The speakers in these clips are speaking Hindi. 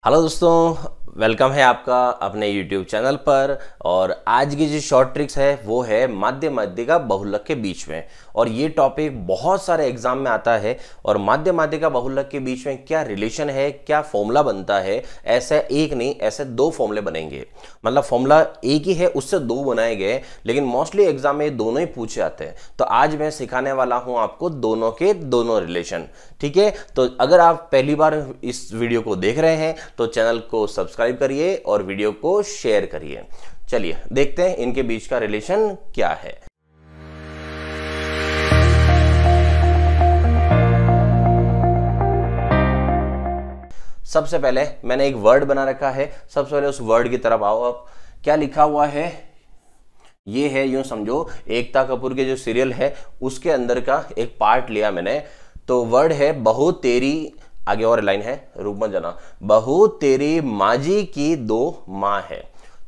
हेलो दोस्तों, वेलकम है आपका अपने YouTube चैनल पर। और आज की जो शॉर्ट ट्रिक्स है वो है माध्य माध्यिका बहुलक के बीच में। और ये टॉपिक बहुत सारे एग्जाम में आता है। और माध्य माध्यिका बहुलक के बीच में क्या रिलेशन है, क्या फॉर्मूला बनता है, ऐसे एक नहीं ऐसे दो फॉर्मूले बनेंगे। मतलब फॉर्मूला एक ही है, उससे दो बनाए गए, लेकिन मोस्टली एग्जाम में दोनों ही पूछे जाते हैं। तो आज मैं सिखाने वाला हूं आपको दोनों के दोनों रिलेशन। ठीक है, तो अगर आप पहली बार इस वीडियो को देख रहे हैं तो चैनल को सब्सक्राइब करिए और वीडियो को शेयर करिए। चलिए देखते हैं इनके बीच का रिलेशन क्या है। सबसे पहले मैंने एक वर्ड बना रखा है। सबसे पहले उस वर्ड की तरफ आओ। आप क्या लिखा हुआ है, ये है, यूं समझो एकता कपूर के जो सीरियल है उसके अंदर का एक पार्ट लिया मैंने। तो वर्ड है बहू तेरी, आगे और लाइन है, रुक मत जाना, बहू तेरी माजी की दो माँ है।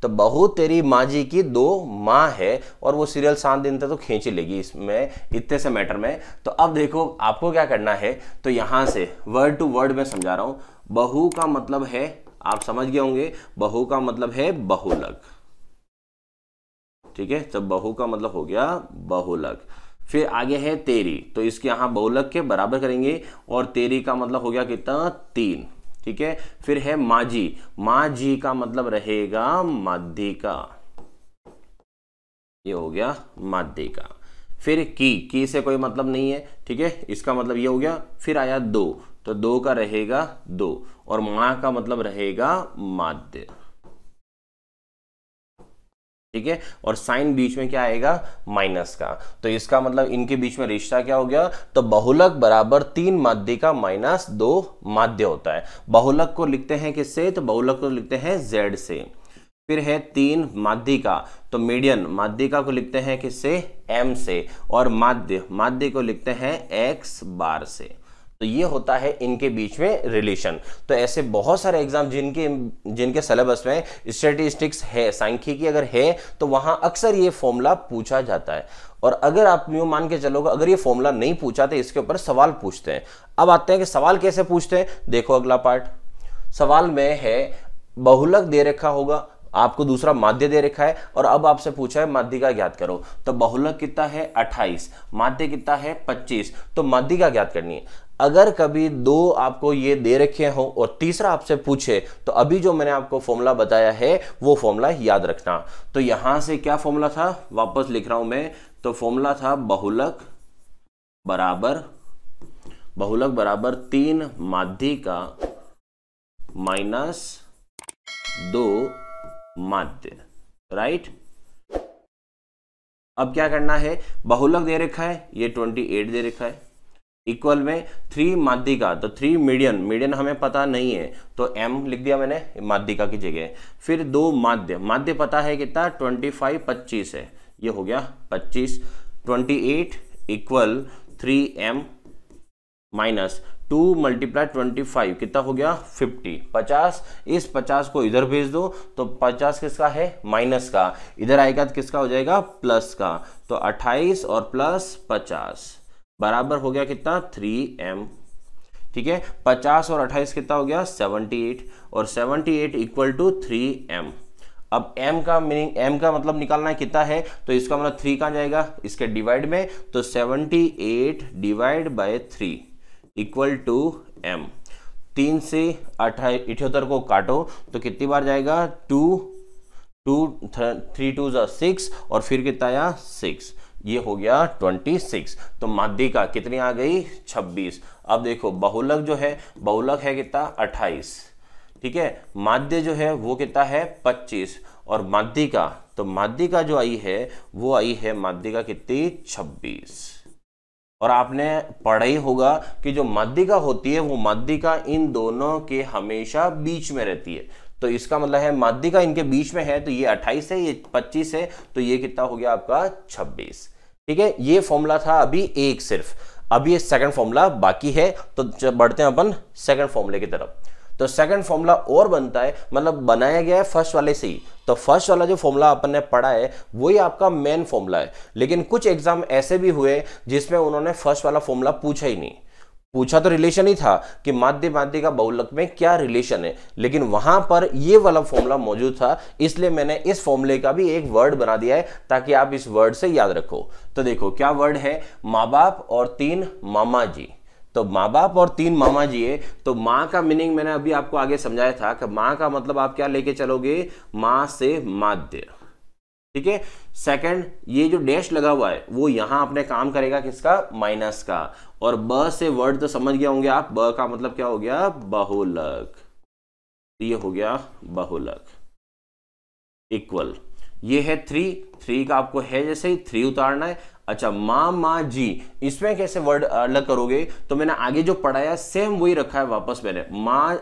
तो बहू तेरी माजी की दो माँ है, और वो सीरियल 7 दिन तक तो खींच ही लेगी इसमें, इतने से मैटर में। तो अब देखो आपको क्या करना है, तो यहां से वर्ड टू वर्ड में समझा रहा हूं। बहू का मतलब है, आप समझ गए होंगे, बहू का मतलब है बहुलक। ठीक है, तो बहू का मतलब हो गया बहुलक। फिर आगे है तेरी, तो इसके यहां बहुलक के बराबर करेंगे, और तेरी का मतलब हो गया कितना, 3। ठीक है, फिर है माजी, माजी का मतलब रहेगा माध्यिका, ये हो गया माध्यिका। फिर की से कोई मतलब नहीं है, ठीक है, इसका मतलब ये हो गया। फिर आया दो, तो दो का रहेगा दो, और मां का मतलब रहेगा माध्य। ठीक है, और साइन बीच में क्या आएगा, माइनस का। तो इसका मतलब इनके बीच में रिश्ता क्या हो गया, तो बहुलक बराबर 3 माध्यिका माइनस 2 माध्य होता है। बहुलक को लिखते हैं किससे, तो बहुलक को लिखते हैं z से। फिर है 3 माध्यिका, तो मीडियन माध्यिका को लिखते हैं किससे, m से। और माध्य को लिखते हैं x बार से। तो ये होता है इनके बीच में रिलेशन। तो ऐसे बहुत सारे एग्जाम जिनके सिलेबस में स्टैटिस्टिक्स है, सांख्यिकी अगर है, तो वहां अक्सर ये फॉर्मूला पूछा जाता है। और अगर आप यूं मान के चलोगे, अगर ये फॉर्मूला नहीं पूछा तो इसके ऊपर सवाल पूछते हैं। अब आते हैं कि सवाल कैसे पूछते हैं। देखो अगला पार्ट, सवाल में है बहुलक दे रखा होगा, आपको दूसरा माध्य दे रखा है, और अब आपसे पूछा है माध्यिका ज्ञात करो। तो बहुलक कितना है 28, माध्य कितना है 25, तो माध्यिका ज्ञात करनी है। अगर कभी दो आपको ये दे रखे हो और तीसरा आपसे पूछे, तो अभी जो मैंने आपको फॉर्मूला बताया है वो फॉर्मूला याद रखना। तो यहां से क्या फॉर्मूला था, वापस लिख रहा हूं मैं। तो फॉर्मूला था बहुलक बराबर 3 माध्यिका माइनस 2 माध्य, राइट। अब क्या करना है, बहुलक दे रखा है, ये 28 दे रखा है, इक्वल में 3 माध्यिका, तो 3 मीडियन हमें पता नहीं है, तो m लिख दिया मैंने माध्यिका की जगह। फिर 2 माध्य पता है कितना, 25 25 है, ये हो गया 25। 28 इक्वल 3m माइनस 2 मल्टीप्लाई 25 कितना हो गया 50। इस 50 को इधर भेज दो, तो 50 किसका है, माइनस का, इधर आएगा तो किसका हो जाएगा, प्लस का। तो 28 और प्लस 50 बराबर हो गया कितना, 3m। ठीक है, 50 और 28 कितना हो गया, 78, और 78 इक्वल टू 3m। अब m का मीनिंग, m का मतलब निकालना है कितना है, तो इसका मतलब 3 कहाँ जाएगा, इसके डिवाइड में, तो 78 divide by 3 equal to m। 3 से 78 को काटो तो कितनी बार जाएगा, 3 2 6, और फिर कितना आया 6, ये हो गया 26। तो माध्यिका कितनी आ गई, 26। अब देखो बहुलक जो है, बहुलक है कितना 28, ठीक है, माध्य जो है वो कितना है 25, और माध्यिका, तो माध्यिका जो आई है वो आई है माध्यिका कितनी 26। और आपने पढ़ा ही होगा कि जो माध्यिका होती है वो माध्यिका इन दोनों के हमेशा बीच में रहती है। तो इसका मतलब है माध्यिका इनके बीच में है, तो ये 28 है, ये 25 है, तो ये कितना हो गया आपका 26। ठीक है, ये फॉर्मूला था अभी एक सिर्फ, अभी ये सेकंड फॉर्मूला बाकी है। तो बढ़ते हैं अपन सेकंड फॉर्मूले की तरफ। तो सेकंड फॉर्मूला और बनता है, मतलब बनाया गया है फर्स्ट वाले से ही। तो फर्स्ट वाला जो फॉर्मूला अपन ने पढ़ा है वही आपका मेन फॉर्मूला है, लेकिन कुछ एग्जाम ऐसे भी हुए जिसमें उन्होंने फर्स्ट वाला फॉर्मूला पूछा ही नहीं। पूछा तो रिलेशन ही था कि माध्य माध्य का बहुलक में क्या रिलेशन है, लेकिन वहां पर ये वाला फॉर्मूला मौजूद था, इसलिए मैंने इस फॉर्मूले का भी एक वर्ड बना दिया है ताकि आप इस वर्ड से याद रखो। तो देखो क्या वर्ड है, माँ बाप और 3 मामा जी। तो माँ बाप और 3 मामा जी है, तो माँ का मीनिंग मैंने अभी आपको आगे समझाया था कि माँ का मतलब आप क्या लेके चलोगे, माँ से माध्य, ठीक है। सेकंड, ये जो डैश लगा हुआ है वो यहां अपने काम करेगा किसका, माइनस का। और ब से वर्ड तो समझ गया होंगे आप, ब का मतलब क्या हो गया, बहुलक। ये हो गया बहुलक। इक्वल, ये है 3 का आपको है जैसे ही 3 उतारना है। अच्छा, माँ माँ जी, इसमें कैसे वर्ड अलग करोगे, तो मैंने आगे जो पढ़ाया सेम वही रखा है वापस मैंने, माँ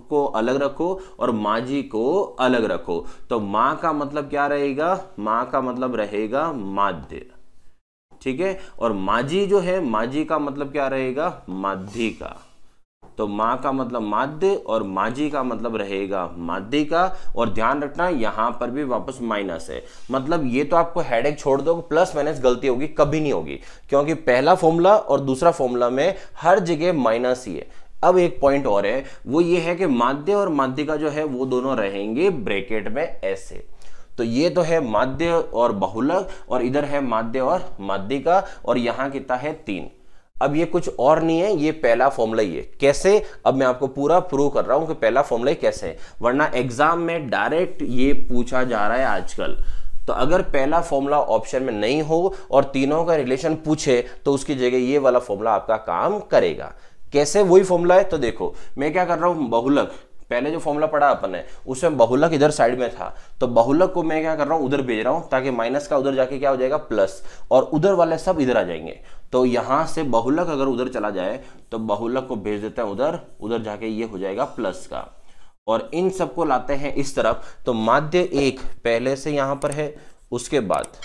को अलग रखो और माँ जी को अलग रखो। तो माँ का मतलब क्या रहेगा, माँ का मतलब रहेगा माध्य, ठीक है। और माजी जो है, माजी का मतलब क्या रहेगा, माध्य का। तो माँ का मतलब माध्य और माजी का मतलब रहेगा माध्य का। और ध्यान रखना यहां पर भी वापस माइनस है, मतलब ये तो आपको हेडेक छोड़ दो, प्लस माइनस गलती होगी कभी नहीं होगी, क्योंकि पहला फॉर्मूला और दूसरा फॉर्मूला में हर जगह माइनस ही है। अब एक पॉइंट और है, वो ये है कि माध्य और माध्य का जो है वो दोनों रहेंगे ब्रैकेट में ऐसे। तो ये तो है माध्य और बहुलक, और इधर है माध्य और माध्य का, और यहां कितना है 3। अब ये कुछ और नहीं है, ये पहला फॉर्मूला ही है। कैसे, अब मैं आपको पूरा प्रूव कर रहा हूं कि पहला फॉर्मूला कैसे है, वरना एग्जाम में डायरेक्ट ये पूछा जा रहा है आजकल। तो अगर पहला फॉर्मूला ऑप्शन में नहीं हो और तीनों का रिलेशन पूछे तो उसकी जगह ये वाला फॉर्मूला आपका काम करेगा। कैसे, वही फॉर्मूला है। तो देखो मैं क्या कर रहा हूं, बहुलक, पहले जो फॉर्मूला पढ़ा अपन ने उसमें बहुलक इधर साइड में था, तो बहुलक को मैं क्या कर रहा हूं, उधर भेज रहा हूं, ताकि माइनस का उधर जाके क्या हो जाएगा, प्लस, और उधर वाले सब इधर आ जाएंगे। तो यहां से बहुलक अगर उधर चला जाए तो बहुलक को भेज देते हैं उधर, उधर जाके ये हो जाएगा प्लस का, और इन सबको लाते हैं इस तरफ। तो माध्य 1 पहले से यहां पर है, उसके बाद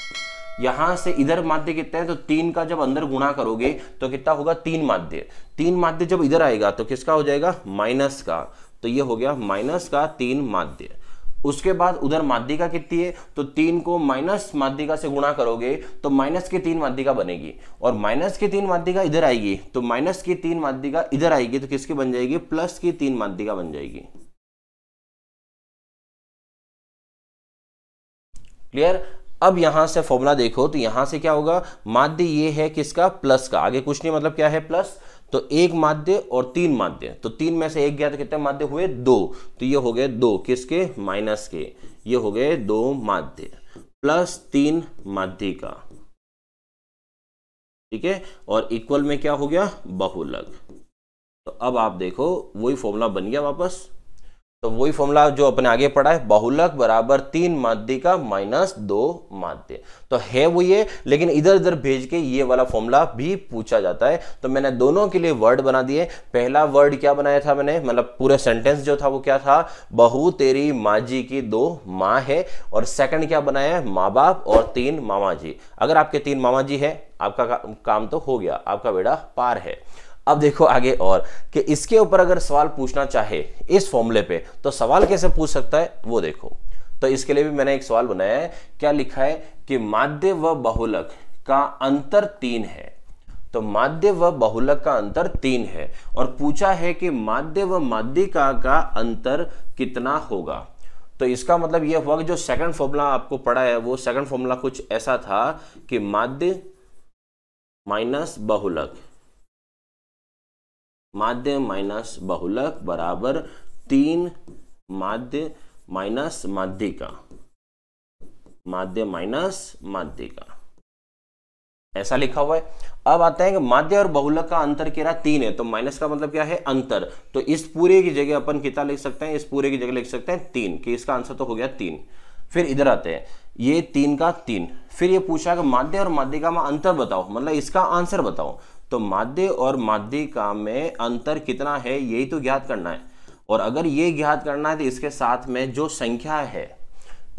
यहां से इधर माध्य कितने हैं, तो 3 का जब अंदर गुणा करोगे तो कितना होगा, 3 माध्य। 3 माध्य जब इधर आएगा तो किसका हो जाएगा, माइनस का। तो ये हो गया माइनस का 3 माध्य। उसके बाद उधर माध्य का कितनी है, तो 3 को माइनस माध्य का से गुणा करोगे तो माइनस की 3 माध्य का बनेगी, और माइनस की 3 माध्य का इधर आएगी, तो माइनस की 3 माध्य का इधर आएगी, तो किसकी बन जाएगी, प्लस की 3 माध्य का बन जाएगी। क्लियर। अब यहां से फॉर्मूला देखो, तो यहां से क्या होगा, माध्य ये है किसका, प्लस का, आगे कुछ नहीं, मतलब क्या है, प्लस। तो 1 माध्य और 3 माध्य, तो 3 में से 1 गया तो कितने माध्य हुए, 2। तो ये हो गए 2 किसके, माइनस के, ये हो गए 2 माध्य प्लस 3 माध्य का, ठीक है। और इक्वल में क्या हो गया, बहुलक। तो अब आप देखो वही फॉर्मूला बन गया वापस। तो वही फॉर्मूला जो अपने आगे पढ़ा है, बहुलक बराबर 3 माध्य का माइनस 2 माध्य। तो है वही है, लेकिन इधर इधर भेज के ये वाला फॉर्मूला भी पूछा जाता है। तो मैंने दोनों के लिए वर्ड बना दिए। पहला वर्ड क्या बनाया था मैंने, मतलब पूरे सेंटेंस जो था वो क्या था, बहू तेरी माँ जी की 2 माँ है। और सेकंड क्या बनाया है, माँ बाप और 3 मामा जी। अगर आपके 3 मामा जी है, आपका काम तो हो गया, आपका बेड़ा पार है। अब देखो आगे और कि इसके ऊपर अगर सवाल पूछना चाहे इस फॉर्मूले पे, तो सवाल कैसे पूछ सकता है वो देखो। तो इसके लिए भी मैंने एक सवाल बनाया है, क्या लिखा है कि माध्य व बहुलक का अंतर 3 है। तो माध्य व बहुलक का अंतर 3 है, और पूछा है कि माध्य व माध्यिका का अंतर कितना होगा। तो इसका मतलब यह हुआ कि जो सेकंड फॉर्मूला आपको पढ़ा है, वो सेकंड फॉर्मूला कुछ ऐसा था कि माध्य माइनस बहुलक, माध्य माइनस बहुलक बराबर 3 माध्य माइनस माध्यिका, माध्य माइनस माध्यिका, ऐसा लिखा हुआ है। अब आता है कि माध्य और बहुलक का अंतर कह रहा 3 है, तो माइनस का मतलब क्या है, अंतर। तो इस पूरे की जगह अपन कितना लिख सकते हैं, इस पूरे की जगह लिख सकते हैं 3, कि इसका आंसर तो हो गया 3। फिर इधर आते हैं, ये 3 का 3। फिर ये पूछा कि माध्य और माध्यिका में अंतर बताओ, मतलब इसका आंसर बताओ। तो माध्य और माध्यिका में अंतर कितना है, यही तो ज्ञात करना है। और अगर ये ज्ञात करना है तो इसके साथ में जो संख्या है,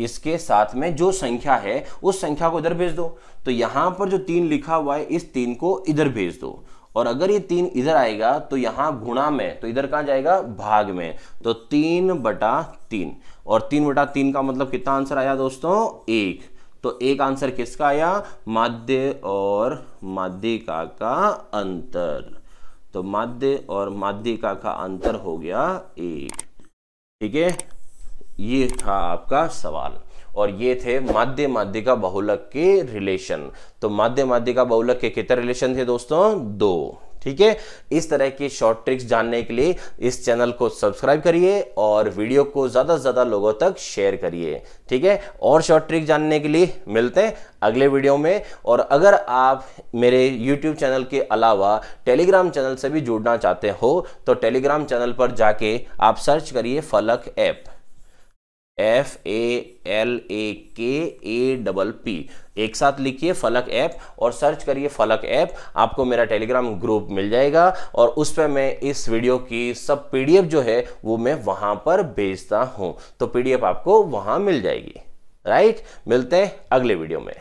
इसके साथ में जो संख्या है उस संख्या को इधर भेज दो। तो यहां पर जो 3 लिखा हुआ है, इस 3 को इधर भेज दो। और अगर ये 3 इधर आएगा तो यहां गुणा में, तो इधर कहां जाएगा, भाग में। तो 3/3, और 3/3 का मतलब कितना आंसर आया दोस्तों, 1। तो एक आंसर किसका आया, माध्य और माध्यिका का अंतर। तो माध्य और माध्यिका का अंतर हो गया 1। ठीक है, ये था आपका सवाल। और ये थे माध्य माध्यिका बहुलक के रिलेशन। तो माध्य माध्यिका बहुलक के कितने रिलेशन थे दोस्तों? 2। ठीक है, इस तरह की शॉर्ट ट्रिक्स जानने के लिए इस चैनल को सब्सक्राइब करिए और वीडियो को ज़्यादा से ज़्यादा लोगों तक शेयर करिए। ठीक है, और शॉर्ट ट्रिक जानने के लिए मिलते हैं अगले वीडियो में। और अगर आप मेरे YouTube चैनल के अलावा टेलीग्राम चैनल से भी जुड़ना चाहते हो तो टेलीग्राम चैनल पर जाके आप सर्च करिए फलक ऐप, FALAKAPP, एक साथ लिखिए फलक ऐप और सर्च करिए फलक ऐप। आपको मेरा टेलीग्राम ग्रुप मिल जाएगा और उस पर मैं इस वीडियो की सब PDF जो है वो मैं वहां पर भेजता हूं, तो PDF आपको वहां मिल जाएगी। राइट, मिलते हैं अगले वीडियो में।